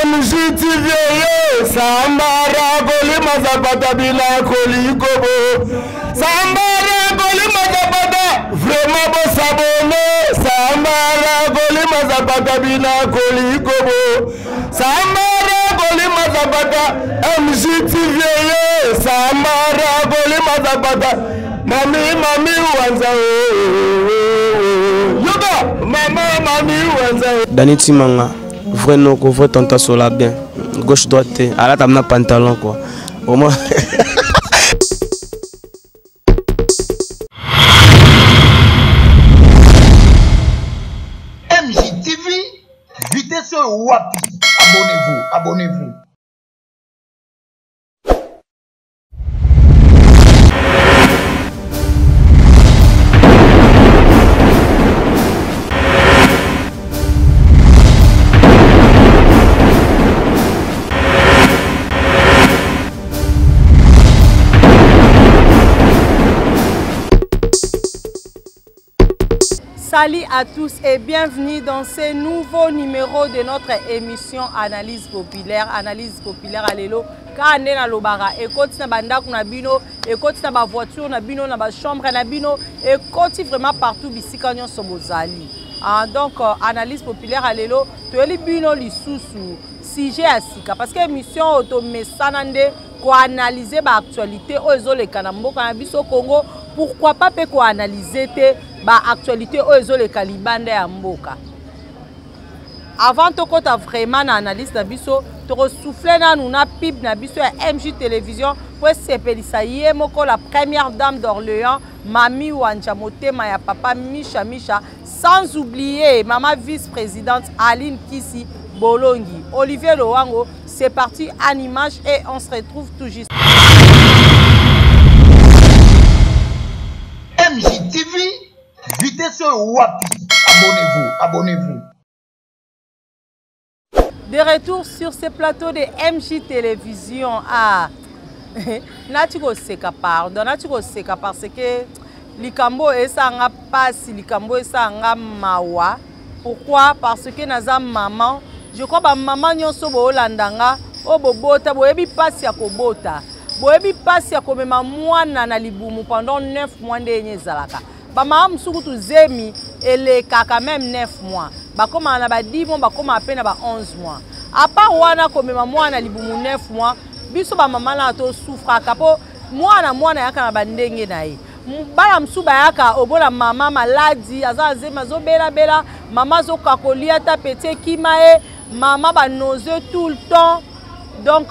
MJTV Sambara Goli Mazabata Bila Koli Kobo Sambara Goli Mazabata Vraiment beau s'abonner Sambara Goli Mazabata Bila Koli Kobo Sambara Goli Mazabata MJTV Sambara Goli Mazabata Mami Wanza Yoga Mami Wanza Dani Timanga vrai non quoi vrai tanta sola bien gauche droite à la table pantalon quoi au moins MJTV vitesse wapi abonnez-vous Salut à tous et bienvenue dans ce nouveau numéro de notre émission Analyse populaire. Analyse populaire à l'élo. Quand on est dans le bar, et quand on a bandak na bino, et quand on a voiture na bino, na chambre na bino, et quand on vraiment partout ici quand on somozali. Donc Analyse populaire à l'élo, tu es bino li sous sujet à sika parce que émission auto mesanande ko analyser ba actualité ozo le kanambo kana biso Congo. Pourquoi pas peut ko analyser te ba actualité ozo le kalibande ya mboka. Avant to kota vraiment na analyse na biso to souffler na nous na pib na biso ya MJ télévision pour sepelisa ye moko la première dame d'Orléans Mami Wanja Motema ya papa Misha sans oublier maman vice-présidente Aline Kisi Bolongi. Olivier Lowango, c'est parti en image et on se retrouve tout juste. MJTV, vitesse wapi, abonnez-vous. De retour sur ce plateau de MJ Télévision. Natiko seka pardon, natiko seka parce que likambo esa nga passe, likambo esa nga mawa. Pourquoi? Parce que naza maman, je crois que maman nyonso bo landanga, o bobota boyebi passe ya kobota. Boyebi passe ya komema mwana na libumu pendant 9 mois ndenye zalaka. Ba maman musukutu zemi ele kaka même 9 mois. Ba koma na ba 10 mois, ba koma apena ba 11 mois. A part wana komema mwana libumu 9 mois, biso ba maman na to souffra kapo mwana yaka na bandenge na ye. Bala msuba yaka obola mama maladi azaze mazo bela mama zo kakolia ta pete kimae mama ba nausée tout le temps donc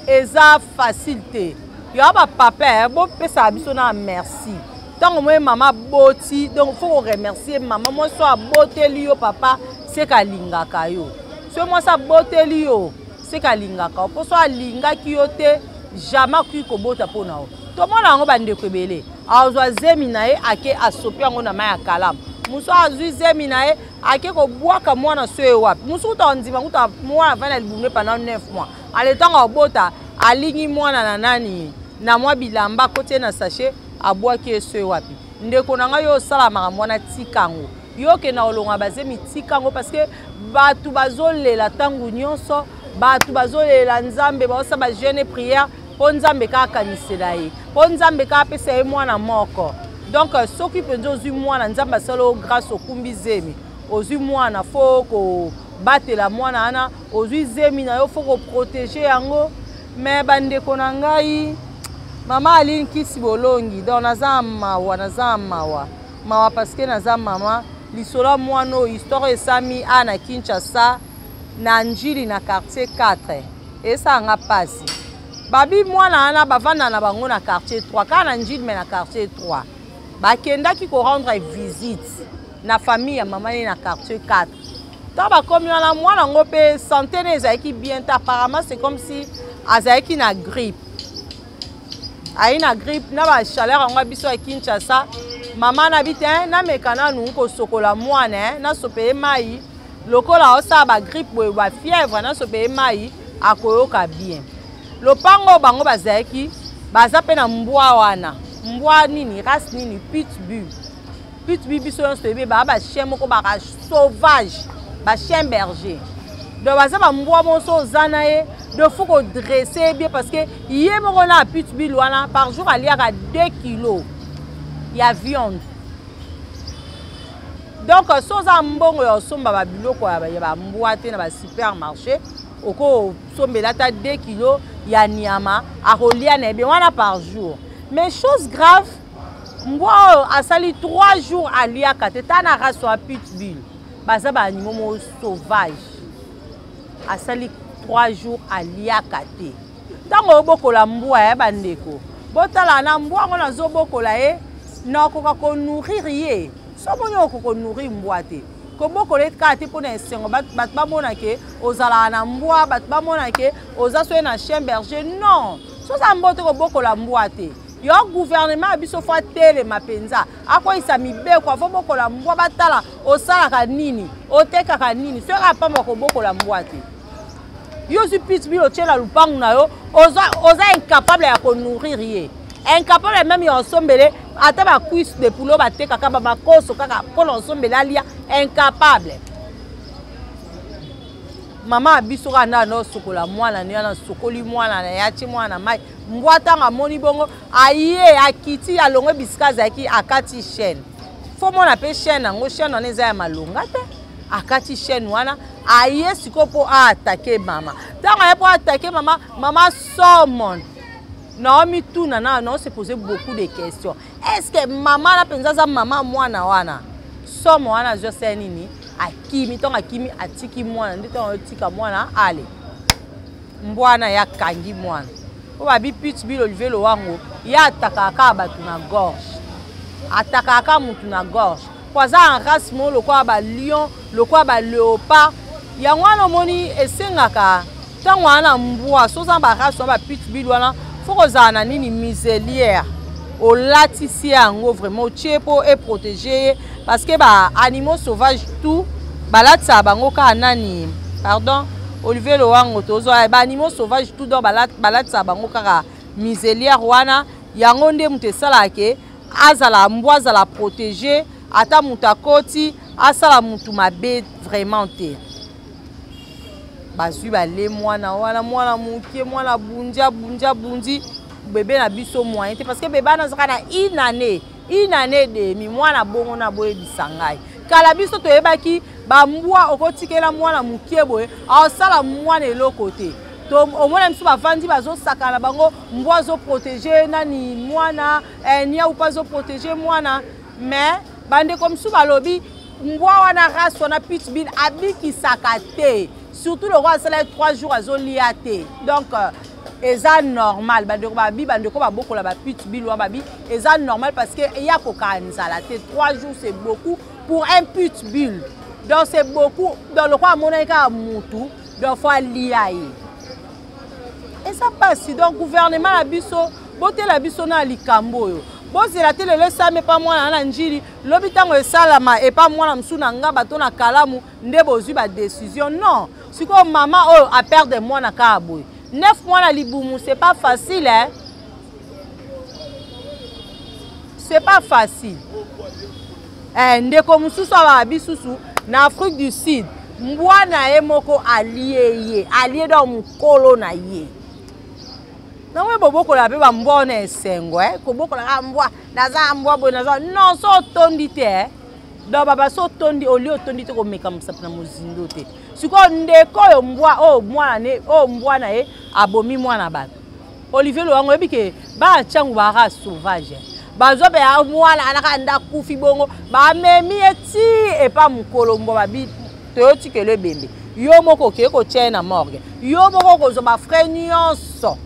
eza facilité yo ba papa bo pesa biso na merci tant moi mama boti donc faut remercier maman moi so aboteli yo papa c'est kalingaka yo so moi sa boteli yo c'est kalingaka po so alinga ki yo te jamais ku ko bota pona to mona ngo bande kwebele azwa zemi nae ake asopi ngo na maya kalamu muso azwi zemi nae ake ko bwaka mwana soe wapi muso ta ndima nguta mwana vana libumé pendant 9 mois ale tanga obota alingi mwana na nani na mwa bilamba kote na sachet abwaki soe wapi ndeko nanga yo sala maka mwana tikango yo ke na olonga bazemi tikango parce que batu bazolela tangu nyonso batu bazolela nzambe baosa ba jeune prière po nzambe ka kanisela ye po nzambe ka pesa ye mwana moko donc soki penzo zui mwana nzambe solo grâce okumbi zemi ozui mwana foko batela mwana ana ozui zemi na yo foko protéger yango mais bandeko na ngai mama Aline Kisi Bolongi donc naza mawa parce que naza mama lisola mwana histoire esami ana Kinshasa na njili na quartier 4 esa nga pasi babi mwana ana bavanda na bango na quartier 3 kana njili mais na quartier 3 bakenda ki ko rendre visite na famille ya mama na quartier 4 ta ba komi na mwana ngo pe santé ne ezaki bien ta apparemment c'est comme si azaki na grippe aina grippe na ba chaleur ngo biso ya Kinshasa mama na bitin na mekana nu ko sokola mwana na sopeye mai lokola osa ba grippe boye ba fièvre na sopeye mai akoyoka bien lopango bango bazaki baza pe na mbwa wana mbwa nini race nini pitbull biso nyonso toyebi ba chien moko baka sauvage ba chien berger donc baza ba mbwa moso zana ye de faut qu'on dresser bien parce que yé moko na pitbull wana par jour ali à 2 kilos ya viande donc soza mbongo ya somba ba biloko ya ba mbwa te na ba supermarché oko sombela ta 2 kilos ya nyama a kolia na bien wana par jour mais chose grave mbwa asali 3 jours alia kate tana race ya pitbull baza ba animaux sauvages asali 3 jours alia kate tango bokola mbwa ya bandeko botala na mbwa ngona zo bokola ye na koka ko nourrir ye so bonyo ko nourrir mbwa te ko bokola kate pona esengo bat ba mona ke ozala na mbwa bat ba mona ke oza so na chien berger non so za mbote ko bokola mbwa te yo gouvernement biso fa tele mapenza ako isa mibe kwa fo bokola mbwa batala osala ka nini oteka ka nini so ka pamba ko bokola mbwa te yo si pitbull o tchela lupangu na yo oza incapable ya ko nourrir ye incapable même yo sombele ata ba cuisse de poulet ba teka ka ba makoso kaka pona sombele alia incapable mama biso kana no sokola mwana ni ana sokoli mwana na yachi mwana mai mbwata nga moni bongo aye akiti alongo bisikaza aki akati chaîne fo mona pe chaîne ngo chaîne on eza ya malonga te akati chaîne wana aye sikopo a attaquer mama tanga ye po attaquer mama somon Naomi tuna na se poser beaucoup de questions est-ce que maman la penza za mama mwana wana somo wana jo se nini akimi tonga akimi atiki mwana ndito otika mwana ale mbwana ya kangi mwana o babi pitbull Olivier Lowango ya atakaka batu na gorge atakaka mutu na gorge kwaza en race mo lokwa ba lion lokwa ba léopard ya ngwana moni esengaka tango wana mbwa soza ba race ba pitbull wana faut kozana nini miselière au latisi yango vraiment tiepo et protéger parce que ba animaux sauvages tout balatsa bango ka nani pardon Olivier Lowango tozo ba animaux sauvages tout dans balatsa bango ka miselière wana yango nde mutesala ke azala mbwa azala protéger ata mutakoti asala mutu mabe vraiment te bazui bale mwana wana mwana mukie mwana bundi bébé na biso moyen te parce que bébé na zaka na une année demi mwana bongo na boye bisangai kala biso to yebaki ba mbwa okotikela mwana mukie boye asala mwana eloko te to omona msu bavandi bazo sakana bango mbwa zo protéger nani mwana nia ou pas zo protéger mwana mais bande comme sou balobi mbwa wana race wana pitbull abiki sakate surtout le roi c'est 3 jours azo liate donc eza normal bandeko babi bandeko ba bokola ba pitbull wa babi eza normal parce que il y a kokanzala te 3 jours c'est beaucoup pour un pitbull donc c'est beaucoup dans le roi monaika mutu donc faut liaye et ça passe donc gouvernement la biso bote la biso na likambo yo bozela te lelo same pa mwana na njili lobi tango esalama et pas mwana msuna nga bato na kalamu nde bozwi ba décision non siko mama oh a perdre mwana ka boy 9 mois na libumu c'est pas facile hein c'est pas facile ndeko mususu aba bisusu na Afrique du Sud mbwana emoko allié dans mukolo na ye na we boboko la pe ba mbona esengo ko boko la mbwa naza mbwa bo naza non so tondi te do baba so tondi oli otondi te ko meka msapu na mozindo te siko ndeko yo mbwa o mwana ne o mbwa na ye abomi mwana bato Olivier Lowango ebike ba changu ba race sauvage bazo be mwana anaka nda kufi bongo ba memi eti e pa mukolo mbwa babi toyoti ke le bembe yo moko ke ko tiena morgue yo moko ko zo ba frère nyonso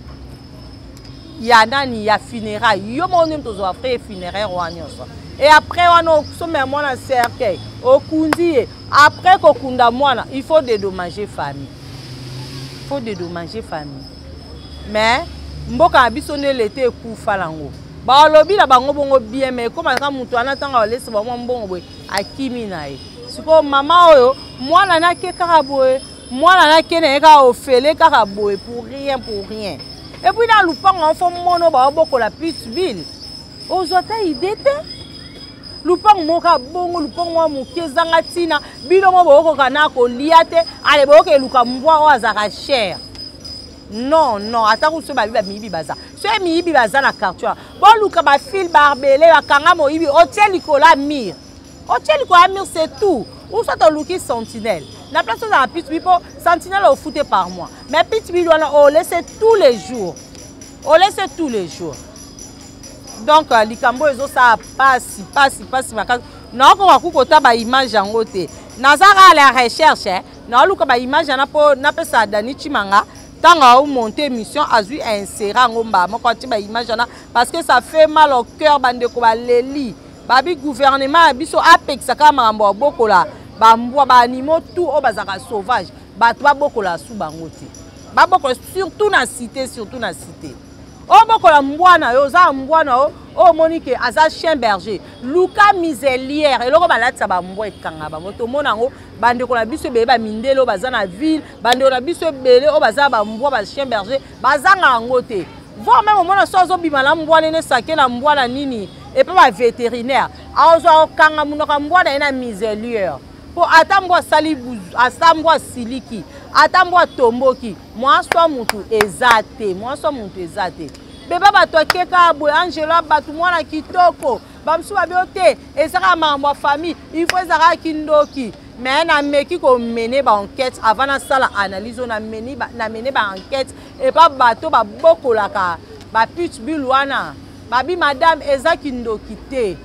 ya nani ya funérailles yo mon to zo frère funéraire wanyoso et après on sommet mwana cercueil okundi après kokunda mwana il faut dédommager famille mais mboka biso ne l'été kufa lango ba lobi la bango bongo bien mais comme aka mutu anatanga olese ba mbongo boy akimi nae siko mama oyo mwana na ke karaboe mwana na ke ne ka ofele karaboe pour rien et puis dans le pan on fait mono ba boko la pitbull ozota idée te lupong moka bongo lupong mo mukezanga tina bilongo boko kana ko liate ale boke luka mbwa o azaka cher. Non, non, attends, ce babi mibi baza. Ce mibi baza na quartier. Bon, luka ba fil barbelé, ba kanga mo ibi, otie likola mir. Otie likola mir, c'est tout. Ou soit on luki sentinelle. La place où on a pitbull, sentinelle au foot par mois. Mais pitbull, on laisse tous les jours. On laisse tous les jours. Donc, likambo ezo ça passe. Non, on va couper ba image en côté. Nazara la recherche, non, luka ba image na po na pesa dani chimanga. Tant à monter mission a vu insérer en omba moi quand tu ba image na parce que ça fait mal au cœur bande ko ba leli babi gouvernement biso apex ka mambo bokola ba mbwa ba animaux tout au bazaka sauvage ba to bokola sou bangote ba bokola surtout na cité o bokola mbwa na yo za mbwa na o monique aza chien berger luka miselière eloko balatsa ba mbwa ekanga ba moto monango bande ko na biso beba mindelo baza na ville bande na biso bele o baza ba mbwa ba chien berger bazanga ngote vo même mona sozo bimala mbwa nene sake na mbwa na nini et pas ba vétérinaire azo kanga munoka mbwa na miselière po atambwa salibu atambwa siliki atambwa tomboki mwaswa mutu ezate beba bato keka abwe Angela batu mwana kitoko bamsu babiote ezaka mambo famille il faut ezaka kindoki mais na meki ko mener ba enquête avant na sala analyse na mener ba enquête et pas bato ba bokolaka ba pitbull wana babi madame eza kindoki te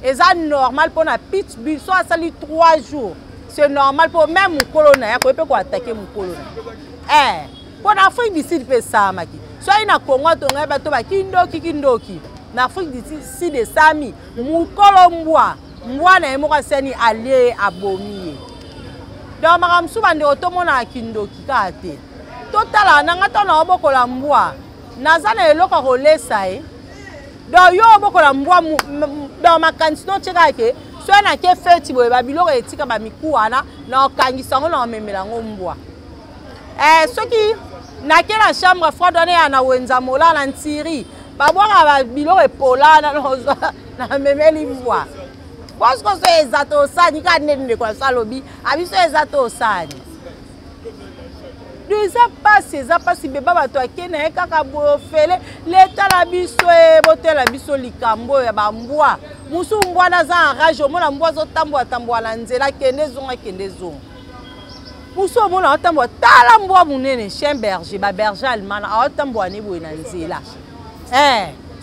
eza normal pour na pitbull soit sali 3 jours c'est normal pour même colonna ya ko pe ko attaquer mon colonna pour Afrique du Sud pe ça maki soit na Congo tonga bato ba kindoki na Afrique du Sud de sami mukolo mbwa na emoka seni allié abomi donc makamsu bande otomona kindoki kate totala nanga tona obokola mbwa nazana eloko kolesa donc yo obokola mbwa dans makanisi no cheka ke soit na ke feti boye babiloko etika ba mikuana na okangisa ngo na memela ngo mbwa soki na kela chambre froide on na wenza mola na ntiri babwaka ba biloko epolana na memeli mbwa parce que c'est exactement ça ni ka nende kwa salobi abiso exactement ça eza pasi beba bato akene kaka bofele leta la biso botela biso likambo ya bambwa musu mbwa na za rage mona mbwa zo tambwa na nzela kende zonga musu mona tambwa tala mbwa munene chien berger ba berger allemand a tambwa ni boye na nzela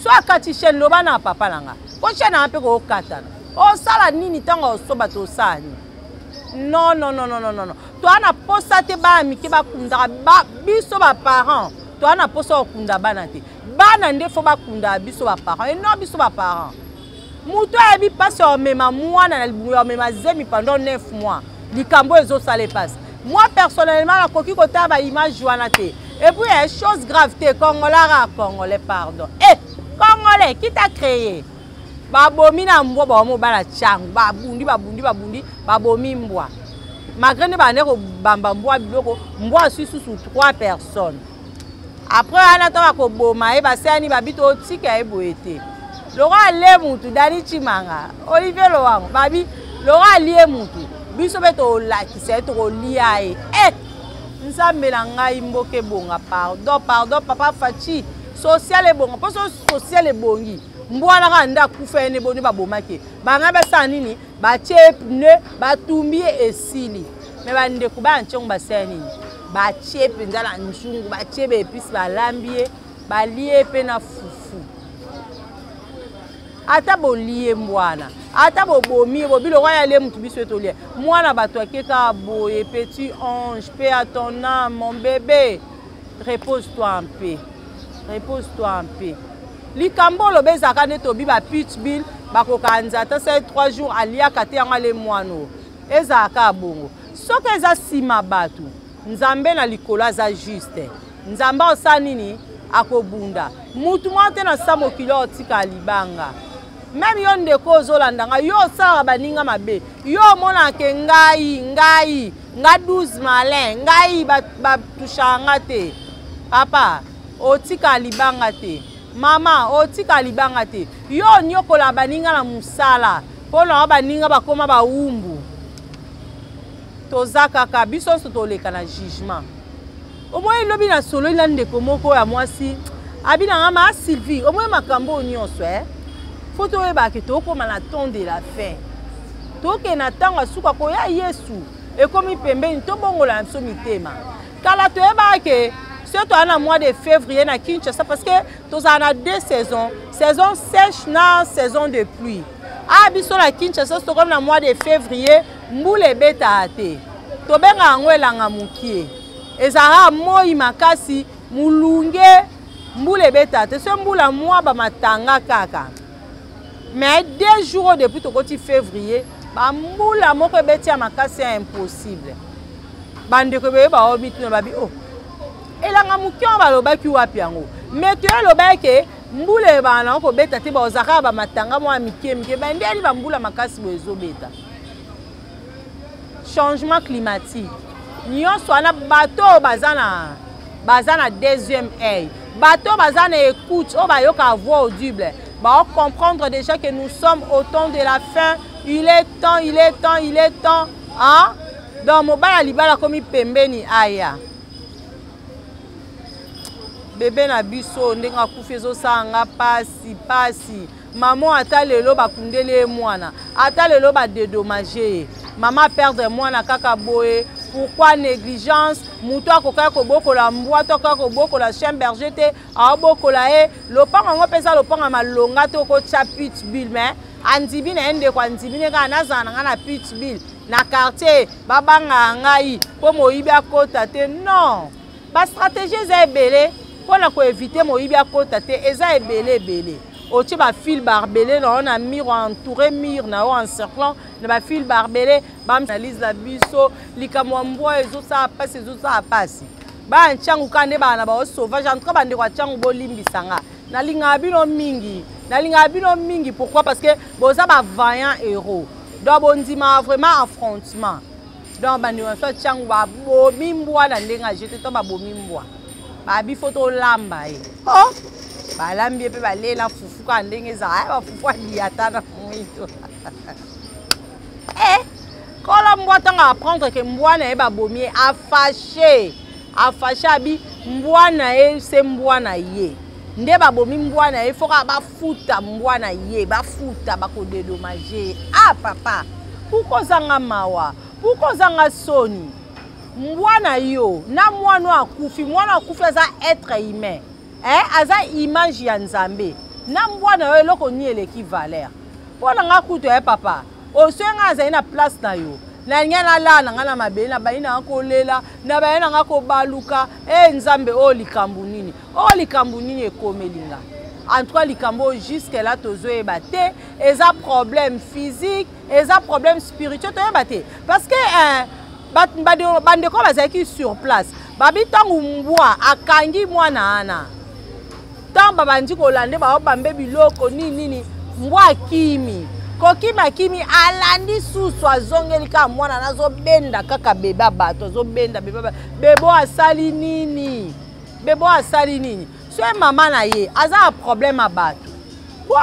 so akati chien loba na papa langa ko chien na mpe ko katana o sala nini tanga osoba to sani non toi na posa te ba miki ba kunda ba biso ba parents toi na posa okunda bana te bana ndefo ba kunda biso ba parents et non biso ba parents muto ebi passe o mema mwana na libumu o mema zemi pendant 9 mois likambo ezo sale passe moi personnellement na koki kota ba image wana te et puis une chose grave te congolais pardon congolais qui t'a créé babomi na mbwa ba mo bala changu babundi babomi mbwa malgré ne ba ne ko bamba mbwa biloko mbwa susu 3 personnes après ana to ko boma e ba sani babito tika e boete lora le mutu dani chimanga Olivier Lowango babi lora lie mutu biso beto la ki se to lia nzambe na ngai mboke bonga pardon papa Fachi social e bonga parce social e bongi mbwana kanda kufene boni babomake banga basa nini ba chepne batumbi esili me bande kuba nchongo basani ba chepe ndala nchungu ba chebe episi balambie balie pe na fufu ata bolie mbwana ata bobomi bobilo kwa yale mutu biso etolie mwana bato akeka boye petit ange paix à ton âme mon bébé repose-toi en paix likambo lobeza ka neto bi ba pitbull bakokanza ta 3 jours alia kate yanga le mwano eza ka bongo soki eza sima batu nzambe na likola za juste nzambe osanini akobunda mutu mwate na samo kilo tika libanga même yo ndeko ozolandanga yo osala baninga mabe yo mona ke ngai nga 12 malin ngai batushanga te papa otika libanga te mama otika libanga te yo nyokola baninga na musala mpo na baninga bakoma bawumbu toza kaka biso nyonso toleka na jugement omoi elobi na solo ela ndeko moko ya mwasi abi nanga ma Sylvie omoi makambo nyonso fo toyebake tokoma na temps de la fin toke na ntango asuka koya Yesu ekomi pembeni tobongola na biso mitema kala toyebake se toza na mois de février na Kinshasa parce que tozala na 2 saisons saison sèche na saison de pluie biso na Kinshasa tokomi na mois de février mbula ebeta te tobenga yango elanga mokie ezalaka moi makasi mulunge mbula ebeta te so mbula mwa bamatanga kaka mais 2 jours depuis tokoti février bambula moko ebeti ya makasi ya impossible bandeko beye baobi tuna babi elanga mokie oyo balobaki wapi yango meteo elobaki mbula ebana nango kobeta te baozaka bamatanga mwa mike mike bandeli bambula makasi boye ezobeta changement climatique nyonso wana bato oyo baza na deuxième œil bato baza na écoute oyo bayoka voix audible comprendre déjà que nous sommes au temps de la fin. Il est temps. Hein? Donc, mobala libala komi pembeni aya. Bébé na biso ndenga kufezo sanga pasi. Maman ata lelo bakundele mwana. Ata lelo ba dédommager. Maman perdre mwana kaka boye. Pourquoi négligence? Muto akoka ko bokola mbwa to ko bokola chien berger te a bokola lopanga ngo pesa lopanga malonga to ko cha pitbull mais andibi na ende kwa andibi ne kana zana ngana pitbull na quartier babanga ngai po moyibi akota te non ba stratégie za ebele pour na ko éviter moyibi akota te eza ebele otie ba fil barbelé na on a mur entouré mur na o encerclant na ba fil barbelé ba analyse la biso likamwambwa ezo sa passe ba nchangu kande bana ba sauvage entre bande kwa changu bolimbisanga nalinga bino mingi pourquoi parce que boza ba vaillant héros donc bondima vraiment affrontement donc bande wa so changu ba bomimbwa na ndenga jeté to ba bomimbwa ba bi photo lamba balambi pe balela fufu ka ndenge za ba fufu aliata na mwito kola mbwata nga apprendre que mbwana ba bomier affaché abi mbwana se mbwana ye nde ba bomi mbwana ye foka bafuta mbwana ye bafuta bako dédommager papa pourquoi zanga mawa pourquoi zanga soni mbwana yo na mwana akufi za être humain aza image ya nzambe na mbwana yo eloko ni eleki valeur pona nga kuto papa oswenga azali na place na yo na ngana la na ngana mabele na bayina kolela na bayina ngako baluka nzambe likambu nini ekomelinga en tout cas likambo jusque là tozoyeba te eza problème physique eza problème spirituel toyeba te parce que bandeko bazalaki sur place babi ntango mbwa akangi mwana ana ntango babandi kolande baobambe biloko nini mbwa akimi kokima alandi susu azongeli kaka mwana nazobenda kaka beba bato azobenda bebo asali nini so mama na ye aza problème a bato bo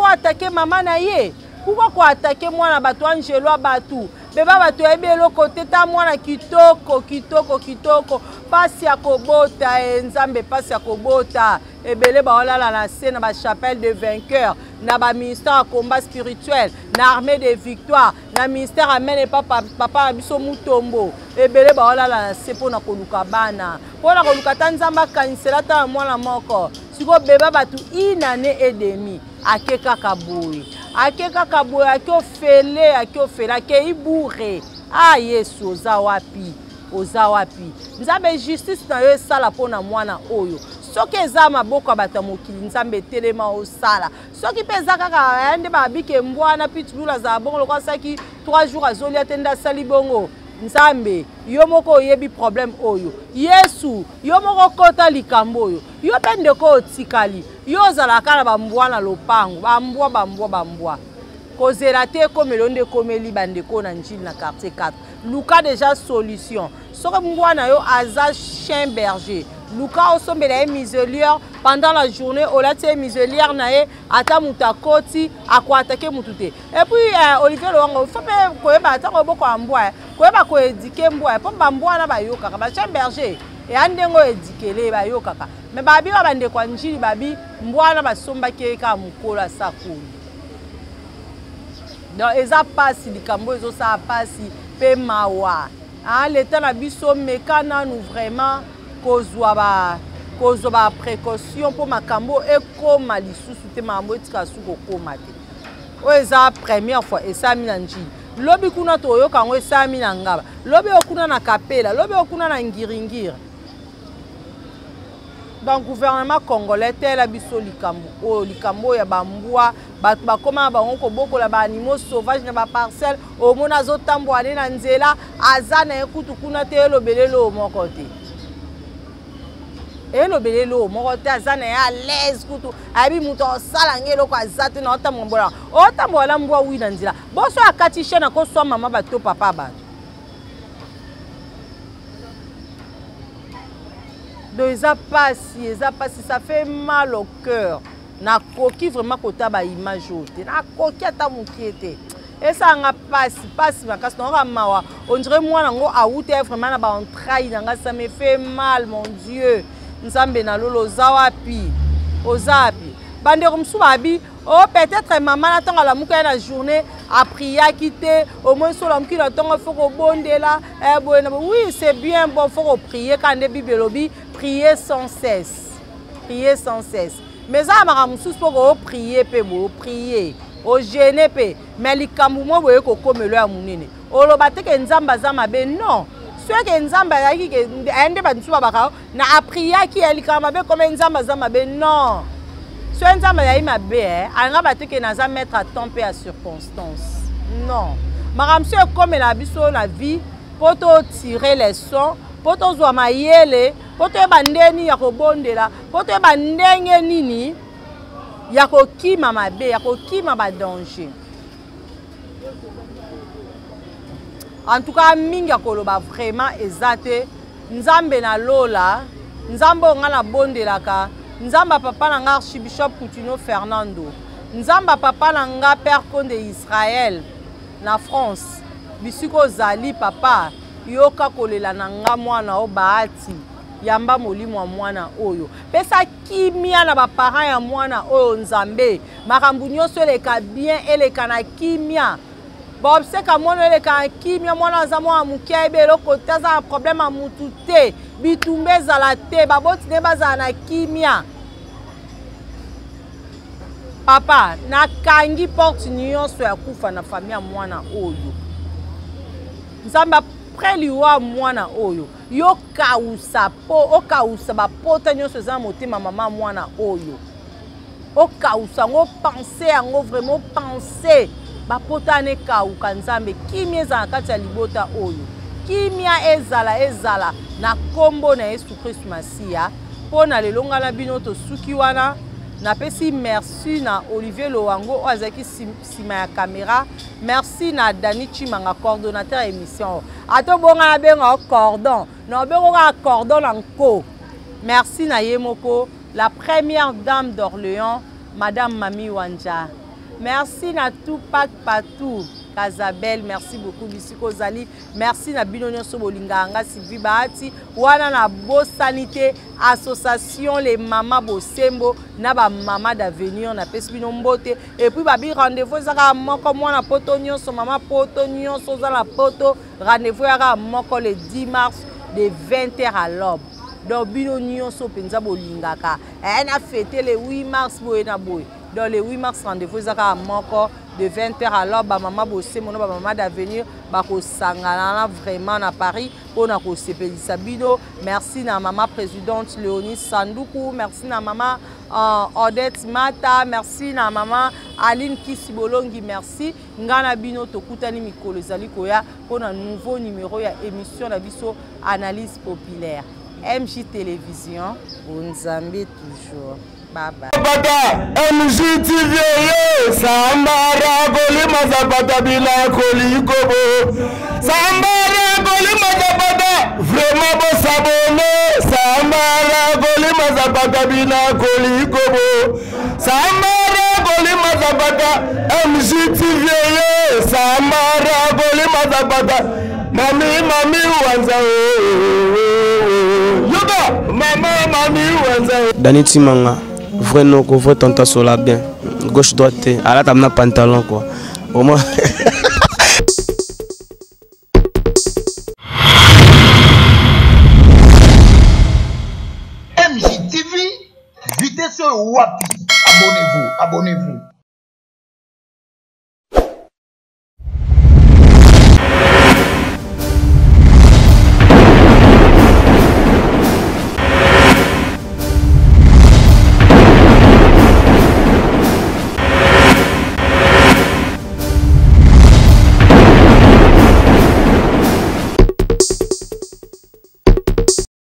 atake mama na ye pourquoi ko attaquer mwana bato angelo a bato beba bato ebelo côté ta mwana kitoko pasi ya kobota nzambe pasi ya kobota ebele baolala na scène ba chapelle de vainqueur na ba ministère de combat spirituel na armée de victoire na ministère amène papa biso mutombo ebele baolala na sepo na koluka bana pona koluka tanzamba kanisela ta mwana moko siko beba batu inane edemi akeka kaboui akiofele akeibourre Yesu oza wapi nzambe justice na yo esala pona mwana oyo soki eza maboko bata mokili nzambe telema osala soki peza kaka nde babike mbwana pitbull azala bongo lokwa saki 3 jours azolia te nde asali bongo nzambe yo moko oyebi problème oyo Yesu yo moko kota likambo oyo yo pe ndeko otikali yo ozalaka na bambwana lopango bambwa kozela te komelo nde komeli bandeko na njili na quartier 4 luka déjà solution soki mbwana yo aza chien berger luka osombela ye muselière pendant la journée olati ye muselière na ye ata mutu akoti akoatake mutu te. Et puis Olivier Loango faut pe koyeba ntango oboko ya mbwa koyeba koedike mbwa mpo bambwa na bayokaka bachien berger eya ndenge oedikele bayokaka me babi wa bandeko ya njili babi mbwa na basombaki ye kaka mokolo asakoli. Donc eza pasi likambo ezosala pasi mpe mawa leta na biso meka nanu vraiment kozwa ba précaution pour makambo ekoma lisusu te makambo etika suki okoma te oyo eza première fois esami na njili lobi kuna toyoka yango esami na ngaba lobi okuna na kapela lobi okuna na ngiringiri. Donc gouvernement congolais tela biso likambo ya bambwa bato bakoma bango kobokola ba animaux sauvages na ba parcelle omona zotambo ane na nzela aza na ekutu kuna te elobelelo moko te. Elobelelo moko te aza na ya l'aise kutu abi mutu osala ngelo kwa zate na otambola mbwa wi na nzela boso akatishe na ko swa mama bato papa bato. Donc eza pasi, ça fait mal au cœur. Na koki vraiment kota ba image ote. Na koki ata mukiete. Et ça nga pasi makasi na mawa. On dirait moi nango aoute vraiment na ba entraille nanga ça me fait mal mon Dieu. Nzambe na lolo zawapi. Ozapi. Bande rumsu babi oh peut-être maman attend la muka na journée a prié à quitter au moins sur l'homme qui attend faut qu'on bonde là oui c'est bien bon faut prier quand des bibelobi prier sans cesse mais ça m'a musus pour prier pe bo prier au gêner pe mais likambu mo boye ko komelo ya munene olobate ke nzamba za mabe non ceux que nzamba yaki ke ende ba nsuba baka na a prier ki elikama be comme nzamba za mabe non. Si on a mabe, on va te mettre à temps et à circonstance. Non. Madame, c'est comme la vie, pour tirer les sons, pour te voir maïele, pour te bandeni ya ko bondela, pour te bandenge nini, ya ko kima mabe, ya ko kima ba danger. En tout cas, minga koloba vraiment exacte. Nzambe na lola, nzambo ngala bondelaka. Nzamba papa nanga archibishop Coutinho Fernando. Nzamba papa nanga père Conde Israël na France. Bisiko zali papa yoka kolela nanga mwana o bahati yamba molimo mwana oyo. Pesa kimia na ba parents ya mwana oyo nzambe. Makambu nyonso eleka bien eleka na kimia. Bob seka mwana eleka kimia mwana za mwana mukia ebelo kotaza problème a mutu te. Bitumbe zala te baboti ne baza na kimia. Papa na kangi porte nyonso ya kufa na famille mwana oyo. Nzamba preliwa mwana oyo. Yo kausa po okausa ba pota nyonso za motema mama mwana oyo. Okausa ngo penser yango vraiment penser ba pota ne kauka nzambe kimia za kati ya libota oyo. Kimia ezala na kombo na Yesu Christ Masia pona lelonga na bino to suki wana na pesi merci na Olivier Loango azaki sima ya caméra merci na Dani Chimanga coordonnateur émission ato bonga na benga cordon na benga cordon nko merci na yemoko la première dame d'Orléans madame Mami Wanja merci na Tupac Patou Kazabel, merci beaucoup Bisiko Zali. Merci na Binonyo Sobolinganga Sylvie Bahati. Wana na Bo Sanité Association les Mamas Bosembo na ba Mama d'avenir na Pesbino Mbote. Et puis babi rendez-vous zaka moko mwana poto nyonso mama poto nyonso za la poto. Rendez-vous yaka moko le 10 mars de 20h à l'aube. Donc Binonyo so penza bolingaka. Elle a fêté le 8 mars boyena boy. Dans le 8 mars rendez-vous zaka moko de 20h alors ba maman bossé mon ba maman d'avenir ba ko sangana vraiment na Paris pour na ko sepelisa bino. Merci na maman présidente Léonie Sandoukou, merci na maman Odette Mata, merci na maman Aline Kisibolongi, merci ngana bino tokutani mikolo ezali koya pour un nouveau numéro ya émission na biso analyse populaire MJ Télévision Nzambe toujours. Bye bye. MJTV Sambara Golima Zapata Bila Kolikobo Sambara Golima Zapata vraiment beau s'abonner Sambara kolima zapata bina kolikobo Samara kolima zapata MGTV Samara kolima zapata mami wanza yoga mami wanza Dani Timanga vrai non qu'on voit tanta sola bien gauche droite à la table pantalon quoi au moins MJTV, vitesse wapi, abonnez-vous.